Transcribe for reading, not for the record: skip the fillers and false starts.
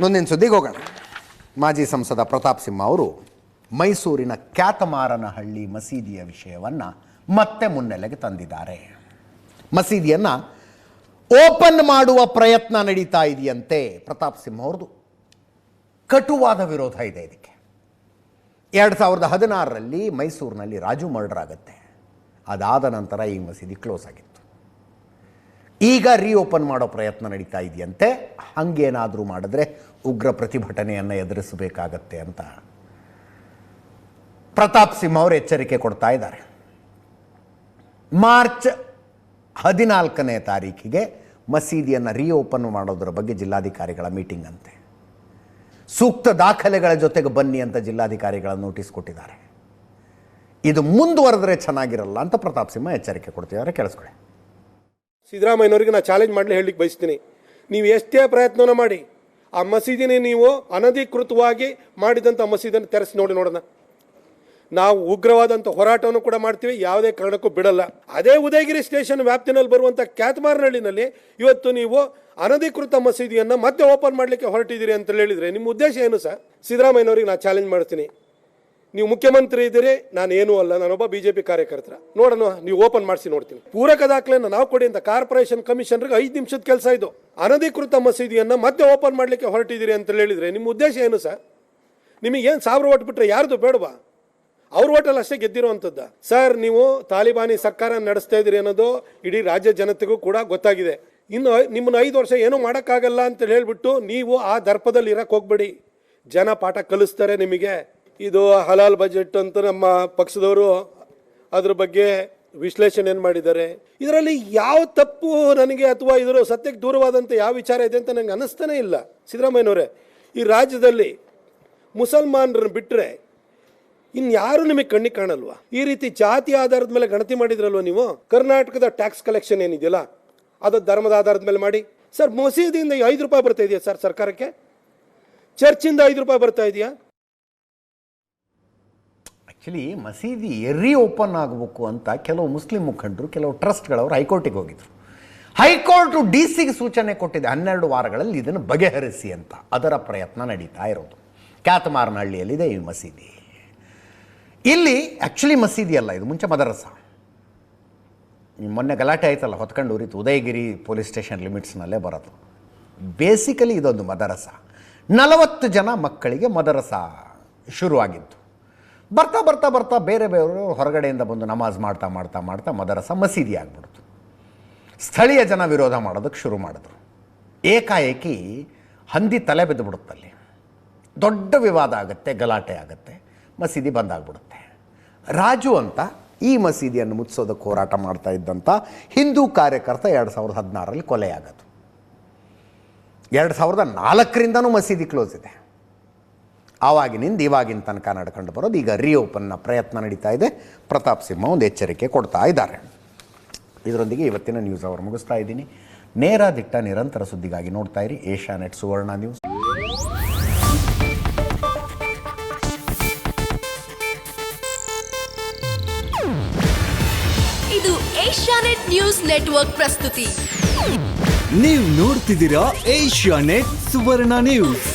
ಮುಂದಿನ ಸುದ್ದಿಗೆ ಹೋಗೋಣ. ಮಾಜಿ ಸಂಸದ ಪ್ರತಾಪ್ ಸಿಂಹ ಅವರು ಮೈಸೂರಿನ ಕ್ಯಾತಮಾರನಹಳ್ಳಿ ಮಸೀದಿಯ ವಿಷಯವನ್ನು ಮತ್ತೆ ಮುನ್ನೆಲೆಗೆ ತಂದಿದ್ದಾರೆ. ಮಸೀದಿಯನ್ನು ಓಪನ್ ಮಾಡುವ ಪ್ರಯತ್ನ ನಡೀತಾ ಇದೆಯಂತೆ. ಪ್ರತಾಪ್ ಸಿಂಹ ಅವ್ರದ್ದು ಕಟುವಾದ ವಿರೋಧ ಇದೆ ಇದಕ್ಕೆ. 2016ರಲ್ಲಿ ಮೈಸೂರಿನಲ್ಲಿ ರಾಜು ಮರ್ಡರ್ ಆಗುತ್ತೆ. ಅದಾದ ನಂತರ ಈ ಮಸೀದಿ ಕ್ಲೋಸ್ ಆಗಿತ್ತು. ಈಗ ರೀಓಪನ್ ಮಾಡೋ ಪ್ರಯತ್ನ ನಡೀತಾ ಇದೆಯಂತೆ. ಹಂಗೇನಾದರೂ ಮಾಡಿದ್ರೆ ಉಗ್ರ ಪ್ರತಿಭಟನೆಯನ್ನು ಎದುರಿಸಬೇಕಾಗತ್ತೆ ಅಂತ ಪ್ರತಾಪ್ ಸಿಂಹ ಅವರು ಎಚ್ಚರಿಕೆ ಕೊಡ್ತಾ ಇದ್ದಾರೆ. ಮಾರ್ಚ್ 14ನೇ ತಾರೀಕಿಗೆ ಮಸೀದಿಯನ್ನು ರೀಓಪನ್ ಮಾಡೋದ್ರ ಬಗ್ಗೆ ಜಿಲ್ಲಾಧಿಕಾರಿಗಳ ಮೀಟಿಂಗ್ ಅಂತೆ. ಸೂಕ್ತ ದಾಖಲೆಗಳ ಜೊತೆಗೆ ಬನ್ನಿ ಅಂತ ಜಿಲ್ಲಾಧಿಕಾರಿಗಳ ನೋಟಿಸ್ ಕೊಟ್ಟಿದ್ದಾರೆ. ಇದು ಮುಂದುವರೆದ್ರೆ ಚೆನ್ನಾಗಿರಲ್ಲ ಅಂತ ಪ್ರತಾಪ್ ಸಿಂಹ ಎಚ್ಚರಿಕೆ ಕೊಡ್ತಿದ್ದಾರೆ. ಕೇಳಿಸ್ಕೊಳ್ಳಿ. ಸಿದ್ದರಾಮಯ್ಯನವರಿಗೆ ನಾನು ಚಾಲೆಂಜ್ ಮಾಡಲಿ ಹೇಳಲಿಕ್ಕೆ ಬಯಸ್ತೀನಿ. ನೀವು ಎಷ್ಟೇ ಪ್ರಯತ್ನನ ಮಾಡಿ ಆ ಮಸೀದಿನೇ ನೀವು ಅನಧಿಕೃತವಾಗಿ ಮಾಡಿದಂಥ ಮಸೀದಿಯನ್ನು ತೆರೆಸಿ ನೋಡೋಣ. ನಾವು ಉಗ್ರವಾದಂಥ ಹೋರಾಟವನ್ನು ಕೂಡ ಮಾಡ್ತೀವಿ, ಯಾವುದೇ ಕಾರಣಕ್ಕೂ ಬಿಡಲ್ಲ. ಅದೇ ಉದಯಗಿರಿ ಸ್ಟೇಷನ್ ವ್ಯಾಪ್ತಿನಲ್ಲಿ ಬರುವಂಥ ಕ್ಯಾತಮಾರನಹಳ್ಳಿನಲ್ಲಿ ಇವತ್ತು ನೀವು ಅನಧಿಕೃತ ಮಸೀದಿಯನ್ನು ಮತ್ತೆ ಓಪನ್ ಮಾಡಲಿಕ್ಕೆ ಹೊರಟಿದ್ದೀರಿ ಅಂತ ಹೇಳಿದರೆ ನಿಮ್ಮ ಉದ್ದೇಶ ಏನು ಸರ್? ಸಿದ್ದರಾಮಯ್ಯನವರಿಗೆ ನಾನು ಚಾಲೆಂಜ್ ಮಾಡ್ತೀನಿ. ನೀವು ಮುಖ್ಯಮಂತ್ರಿ ಇದ್ದೀರಿ, ನಾನು ಏನೂ ಅಲ್ಲ, ನಾನೊಬ್ಬ BJP ಕಾರ್ಯಕರ್ತರ. ನೋಡೋಣ, ನೀವು ಓಪನ್ ಮಾಡಿಸಿ ನೋಡ್ತೀನಿ. ಪೂರಕ ದಾಖಲೆಯನ್ನು ನಾವು ಕೊಡಿ ಅಂತ ಕಾರ್ಪೊರೇಷನ್ ಕಮಿಷನರ್ಗೆ 5 ನಿಮಿಷದ ಕೆಲಸ ಇದು. ಅನಧಿಕೃತ ಮಸೀದಿಯನ್ನು ಮತ್ತೆ ಓಪನ್ ಮಾಡಲಿಕ್ಕೆ ಹೊರಟಿದ್ದೀರಿ ಅಂತ ಹೇಳಿದರೆ ನಿಮ್ಮ ಉದ್ದೇಶ ಏನು ಸರ್? ನಿಮಗೇನು 1000 ಓಟ್ ಬಿಟ್ಟರೆ ಯಾರ್ದು ಬೇಡವಾ? ಅವ್ರ ಓಟಲ್ಲಿ ಅಷ್ಟೇ ಗೆದ್ದಿರುವಂಥದ್ದ ಸರ್. ನೀವು ತಾಲಿಬಾನಿ ಸರ್ಕಾರ ನಡೆಸ್ತಾ ಇದ್ದೀರಿ ಅನ್ನೋದು ಇಡೀ ರಾಜ್ಯ ಜನತೆಗೂ ಕೂಡ ಗೊತ್ತಾಗಿದೆ. ಇನ್ನು ನಿಮ್ಮನ್ನು 5 ವರ್ಷ ಏನೂ ಮಾಡೋಕ್ಕಾಗಲ್ಲ ಅಂತ ಹೇಳಿಬಿಟ್ಟು ನೀವು ಆ ದರ್ಪದಲ್ಲಿ ಇರಕ್ಕೆ ಹೋಗ್ಬೇಡಿ. ಜನ ಪಾಠ ಕಲಿಸ್ತಾರೆ ನಿಮಗೆ. ಇದು ಹಲಾಲ್ ಬಜೆಟ್ ಅಂತ ನಮ್ಮ ಪಕ್ಷದವರು ಅದ್ರ ಬಗ್ಗೆ ವಿಶ್ಲೇಷಣೆ ಏನು ಮಾಡಿದ್ದಾರೆ. ಇದರಲ್ಲಿ ಯಾವ ತಪ್ಪು ನನಗೆ ಅಥವಾ ಇದರ ಸತ್ಯಕ್ಕೆ ದೂರವಾದಂಥ ಯಾವ ವಿಚಾರ ಇದೆ ಅಂತ ನನಗೆ ಅನ್ನಿಸ್ತಾನೆ ಇಲ್ಲ. ಸಿದ್ದರಾಮಯ್ಯನವರೇ, ಈ ರಾಜ್ಯದಲ್ಲಿ ಮುಸಲ್ಮಾನರನ್ನು ಬಿಟ್ಟರೆ ಇನ್ಯಾರು ನಿಮಗೆ ಕಣ್ಣಿಗೆ ಕಾಣಲ್ವಾ? ಈ ರೀತಿ ಜಾತಿ ಆಧಾರದ ಮೇಲೆ ಗಣತಿ ಮಾಡಿದ್ರಲ್ವ ನೀವು? ಕರ್ನಾಟಕದ ಟ್ಯಾಕ್ಸ್ ಕಲೆಕ್ಷನ್ ಏನಿದೆಯಲ್ಲ ಅದು ಧರ್ಮದ ಆಧಾರದ ಮೇಲೆ ಮಾಡಿ. ಸರ್, ಮಸೀದಿಯಿಂದ 5 ರೂಪಾಯಿ ಬರ್ತಾ ಇದೆಯಾ ಸರ್ ಸರ್ಕಾರಕ್ಕೆ? ಚರ್ಚಿಂದ 5 ರೂಪಾಯಿ ಬರ್ತಾ ಇದೆಯಾ? ಆ್ಯಕ್ಚುಲಿ ಮಸೀದಿ ರೀಓಪನ್ ಆಗಬೇಕು ಅಂತ ಕೆಲವು ಮುಸ್ಲಿಂ ಮುಖಂಡರು, ಕೆಲವು ಟ್ರಸ್ಟ್ಗಳವರು ಹೈಕೋರ್ಟಿಗೆ ಹೋಗಿದ್ರು. ಹೈಕೋರ್ಟು DC ಸೂಚನೆ ಕೊಟ್ಟಿದೆ 12 ವಾರಗಳಲ್ಲಿ ಇದನ್ನು ಬಗೆಹರಿಸಿ ಅಂತ. ಅದರ ಪ್ರಯತ್ನ ನಡೀತಾ ಇರೋದು. ಕ್ಯಾತಮಾರನಹಳ್ಳಿಯಲ್ಲಿದೆ ಈ ಮಸೀದಿ. ಇಲ್ಲಿ ಆ್ಯಕ್ಚುಲಿ ಮಸೀದಿ ಅಲ್ಲ, ಇದು ಮುಂಚೆ ಮದರಸ. ಮೊನ್ನೆ ಗಲಾಟೆ ಆಯ್ತಲ್ಲ, ಹೊತ್ಕೊಂಡು ಉರಿತು, ಉದಯಗಿರಿ ಪೊಲೀಸ್ ಸ್ಟೇಷನ್ ಲಿಮಿಟ್ಸ್ನಲ್ಲೇ ಬರೋದು. ಬೇಸಿಕಲಿ ಇದೊಂದು ಮದರಸ. 40 ಜನ ಮಕ್ಕಳಿಗೆ ಮದರಸ ಶುರುವಾಗಿತ್ತು. ಬರ್ತಾ ಬರ್ತಾ ಬರ್ತಾ ಬೇರೆ ಬೇರೆಯವರು ಹೊರಗಡೆಯಿಂದ ಬಂದು ನಮಾಜ್ ಮಾಡ್ತಾ ಮಾಡ್ತಾ ಮಾಡ್ತಾ ಮದರಸ ಮಸೀದಿ ಆಗಿಬಿಡ್ತು. ಸ್ಥಳೀಯ ಜನ ವಿರೋಧ ಮಾಡೋದಕ್ಕೆ ಶುರು ಮಾಡಿದ್ರು. ಏಕಾಏಕಿ ಹಂದಿ ತಲೆ ಬಿದ್ದು ಬಿಡುತ್ತಲ್ಲಿ. ದೊಡ್ಡ ವಿವಾದ ಆಗುತ್ತೆ, ಗಲಾಟೆ ಆಗುತ್ತೆ, ಮಸೀದಿ ಬಂದಾಗ್ಬಿಡುತ್ತೆ. ರಾಜು ಅಂತ ಈ ಮಸೀದಿಯನ್ನು ಮುಚ್ಚಿಸೋದಕ್ಕೆ ಹೋರಾಟ ಮಾಡ್ತಾ ಇದ್ದಂಥ ಹಿಂದೂ ಕಾರ್ಯಕರ್ತ 2016ರಲ್ಲಿ ಕೊಲೆಯಾಗದು. 2004ರಿಂದನೂ ಮಸೀದಿ ಕ್ಲೋಸ್ ಇದೆ. ಆವಾಗಿನಿಂದ ಇವಾಗಿನ ತನಕ ನಡ್ಕೊಂಡು ಬರೋದು. ಈಗ ರೀಓಪನ್ನ ಪ್ರಯತ್ನ ನಡೀತಾ ಇದೆ. ಪ್ರತಾಪ್ ಸಿಂಹ ಒಂದು ಎಚ್ಚರಿಕೆ ಕೊಡ್ತಾ ಇದ್ದಾರೆ. ಇದರೊಂದಿಗೆ ಇವತ್ತಿನ ನ್ಯೂಸ್ ಅವರ್ ಮುಗಿಸ್ತಾ ಇದ್ದೀನಿ. ನೇರ ದಿಟ್ಟ ನಿರಂತರ ಸುದ್ದಿಗಾಗಿ ನೋಡ್ತಾ ಇರಿ ಏಷ್ಯಾನೆಟ್ ಸುವರ್ಣ ನ್ಯೂಸ್. ಇದು ಏಷ್ಯಾನೆಟ್ ನ್ಯೂಸ್ ನೆಟ್ವರ್ಕ್ ಪ್ರಸ್ತುತಿ. ನೀವು ನೋಡ್ತಿದ್ದೀರಾ ಏಷ್ಯಾನೆಟ್ ಸುವರ್ಣ ನ್ಯೂಸ್.